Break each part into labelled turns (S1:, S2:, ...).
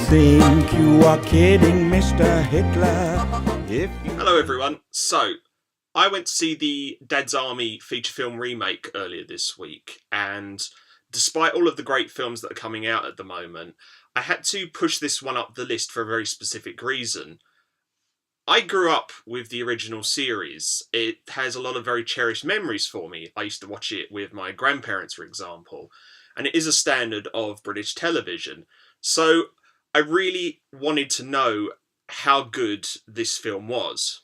S1: think you are kidding, Mr. Hitler.
S2: Hello everyone. So, I went to see the Dad's Army feature film remake earlier this week, and despite all of the great films that are coming out at the moment, I had to push this one up the list for a very specific reason. I grew up with the original series. It has a lot of very cherished memories for me. I used to watch it with my grandparents, for example, and it is a standard of British television. So I really wanted to know how good this film was.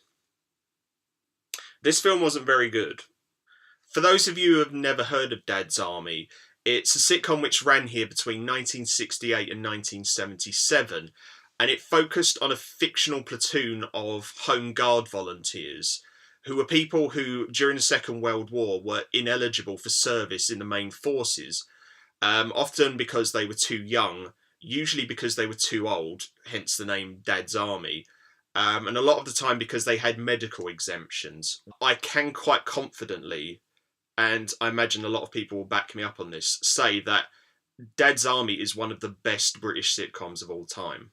S2: This film wasn't very good. For those of you who have never heard of Dad's Army, it's a sitcom which ran here between 1968 and 1977, and it focused on a fictional platoon of Home Guard volunteers who were people who, during the Second World War, were ineligible for service in the main forces, often because they were too young, usually because they were too old, hence the name Dad's Army, and a lot of the time because they had medical exemptions. I can quite confidently, and I imagine a lot of people will back me up on this, say that Dad's Army is one of the best British sitcoms of all time.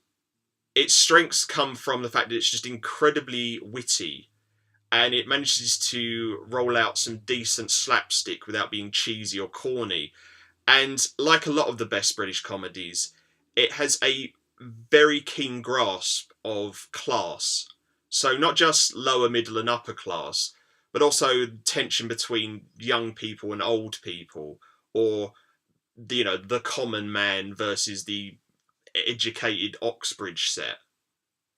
S2: Its strengths come from the fact that it's just incredibly witty, and it manages to roll out some decent slapstick without being cheesy or corny. And like a lot of the best British comedies, it has a very keen grasp of class. So not just lower, middle and upper class, but also tension between young people and old people, or the common man versus the educated Oxbridge set.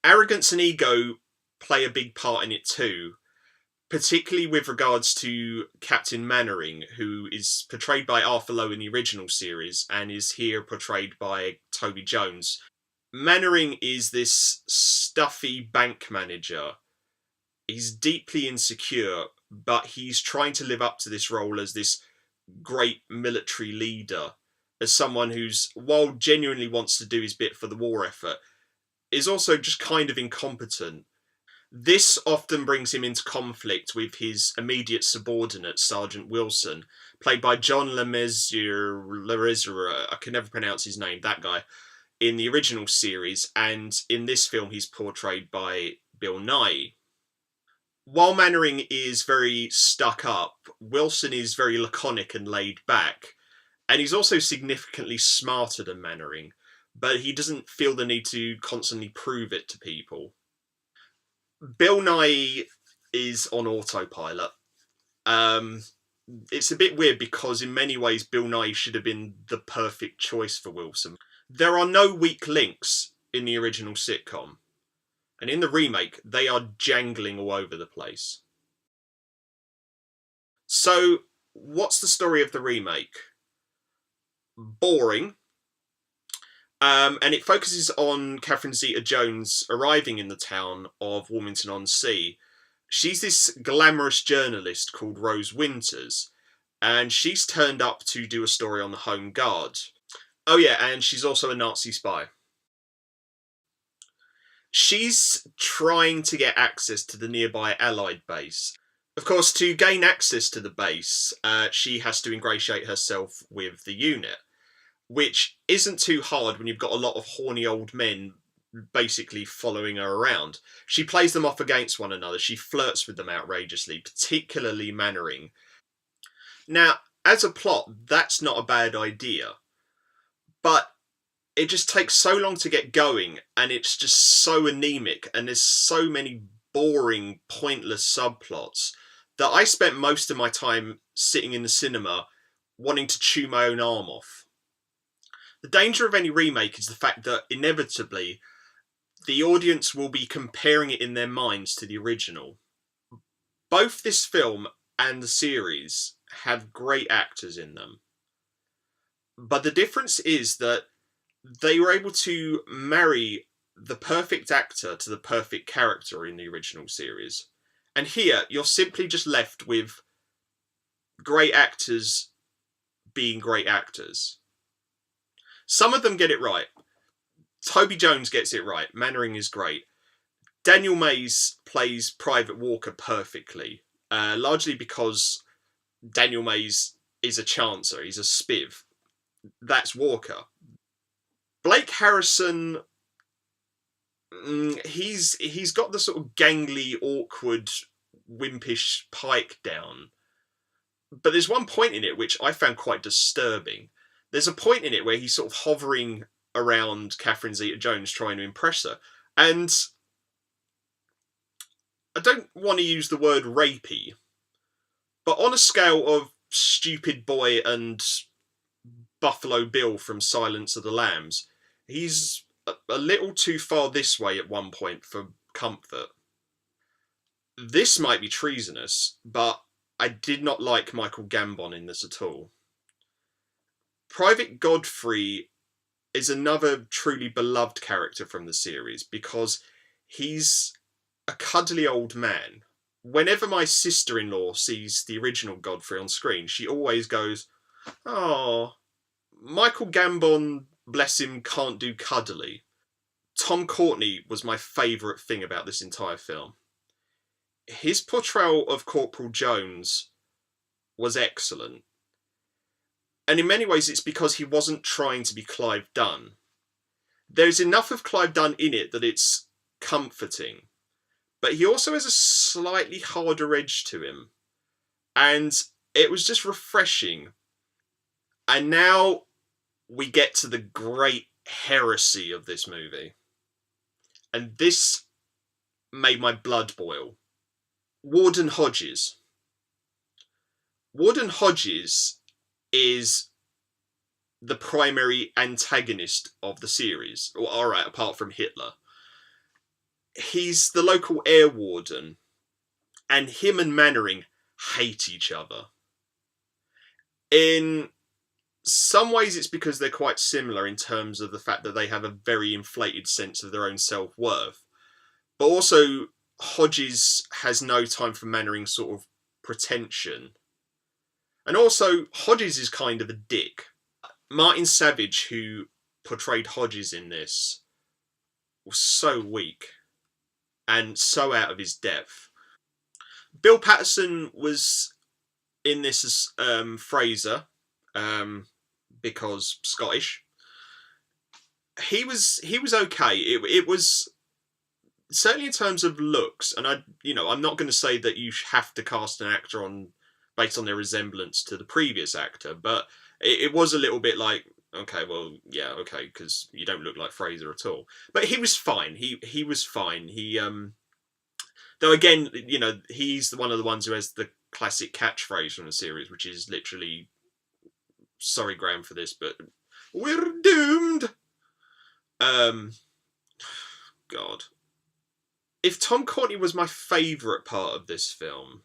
S2: Arrogance and ego play a big part in it too, particularly with regards to Captain Mannering, who is portrayed by Arthur Lowe in the original series and is here portrayed by Toby Jones. Mannering is this stuffy bank manager. He's deeply insecure, but he's trying to live up to this role as this great military leader, as someone who's, while genuinely wants to do his bit for the war effort, is also just kind of incompetent. This often brings him into conflict with his immediate subordinate, Sergeant Wilson, played by John Lemessurier, I can never pronounce his name, that guy, in the original series, and in this film he's portrayed by Bill Nighy. While Mannering is very stuck up, Wilson is very laconic and laid back, and he's also significantly smarter than Mannering, but he doesn't feel the need to constantly prove it to people. Bill Nighy is on autopilot. It's a bit weird because in many ways Bill Nighy should have been the perfect choice for Wilson. There are no weak links in the original sitcom, and in the remake they are jangling all over the place. So, what's the story of the remake? Boring. And it focuses on Catherine Zeta-Jones arriving in the town of Wilmington-on-Sea. She's this glamorous journalist called Rose Winters, and she's turned up to do a story on the Home Guard. Oh yeah, and she's also a Nazi spy. She's trying to get access to the nearby Allied base. Of course, to gain access to the base, she has to ingratiate herself with the unit, which isn't too hard when you've got a lot of horny old men basically following her around. She plays them off against one another. She flirts with them outrageously, particularly Mannering. Now, as a plot, that's not a bad idea, but it just takes so long to get going, and it's just so anemic, and there's so many boring, pointless subplots that I spent most of my time sitting in the cinema wanting to chew my own arm off. The danger of any remake is the fact that, inevitably, the audience will be comparing it in their minds to the original. Both this film and the series have great actors in them. But the difference is that they were able to marry the perfect actor to the perfect character in the original series. And here, you're simply just left with great actors being great actors. Some of them get it right. Toby Jones gets it right. Mannering is great. Daniel Mays plays Private Walker perfectly, largely because Daniel Mays is a chancer. He's a spiv. That's Walker. Blake Harrison He's got the sort of gangly, awkward, wimpish Pike down. But there's one point in it which I found quite disturbing. There's a point in it where he's sort of hovering around Catherine Zeta-Jones trying to impress her. And I don't want to use the word rapey, but on a scale of Stupid Boy and Buffalo Bill from Silence of the Lambs, he's a little too far this way at one point for comfort. This might be treasonous, but I did not like Michael Gambon in this at all. Private Godfrey is another truly beloved character from the series because he's a cuddly old man. Whenever my sister-in-law sees the original Godfrey on screen, she always goes, "Oh, Michael Gambon, bless him, can't do cuddly." Tom Courtenay was my favourite thing about this entire film. His portrayal of Corporal Jones was excellent. And in many ways it's because he wasn't trying to be Clive Dunn. There's enough of Clive Dunn in it that it's comforting. But he also has a slightly harder edge to him. And it was just refreshing. And now we get to the great heresy of this movie. And this made my blood boil. Warden Hodges. Warden Hodges is the primary antagonist of the series. Well, alright, apart from Hitler. He's the local air warden, and him and Mannering hate each other. In some ways it's because they're quite similar in terms of the fact that they have a very inflated sense of their own self-worth. But also, Hodges has no time for Mannering's sort of pretension. And also, Hodges is kind of a dick. Martin Savage, who portrayed Hodges in this, was so weak and so out of his depth. Bill Patterson was in this as Fraser, because Scottish. He was okay. It was certainly in terms of looks, and I'm not going to say that you have to cast an actor based on their resemblance to the previous actor, but it was a little bit like, okay, well, yeah, okay, because you don't look like Fraser at all. But he was fine. He was fine. He though again, he's one of the ones who has the classic catchphrase from the series, which is literally, sorry Graham for this, but we're doomed. God. If Tom Courtenay was my favourite part of this film,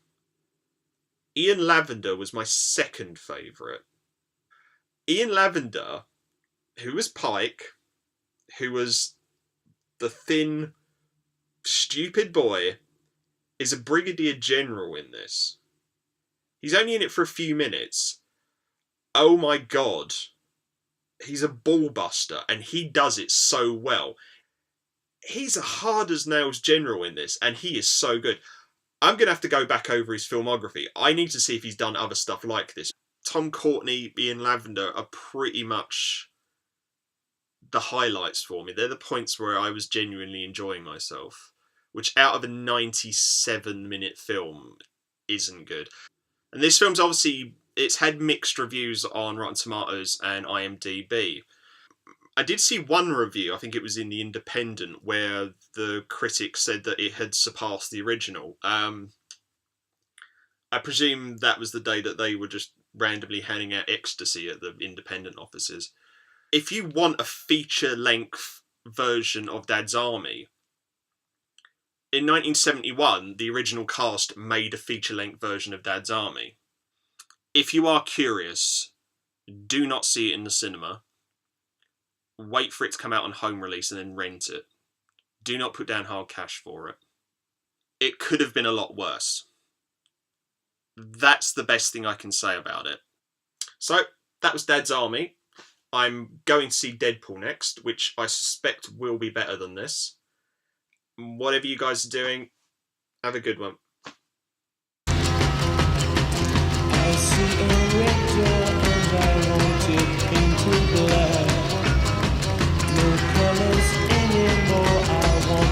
S2: Ian Lavender was my second favourite. Ian Lavender, who was Pike, who was the thin, stupid boy, is a brigadier general in this. He's only in it for a few minutes. Oh my god. He's a ballbuster, and he does it so well. He's a hard-as-nails general in this, and he is so good. I'm going to have to go back over his filmography. I need to see if he's done other stuff like this. Tom Courtenay, Ian Lavender are pretty much the highlights for me. They're the points where I was genuinely enjoying myself, which out of a 97-minute film isn't good. And this film's obviously, it's had mixed reviews on Rotten Tomatoes and IMDb. I did see one review, I think it was in The Independent, where the critic said that it had surpassed the original. I presume that was the day that they were just randomly handing out ecstasy at the Independent offices. If you want a feature-length version of Dad's Army, in 1971, the original cast made a feature-length version of Dad's Army. If you are curious, do not see it in the cinema. Wait for it to come out on home release and then rent it. Do not put down hard cash for it. It could have been a lot worse. That's the best thing I can say about it. So, that was Dad's Army. I'm going to see Deadpool next, which I suspect will be better than this. Whatever you guys are doing, have a good one.
S1: I see a rector and I want it into black. No colors anymore, I want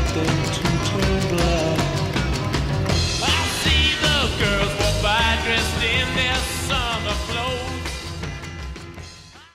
S1: in this summer clothes.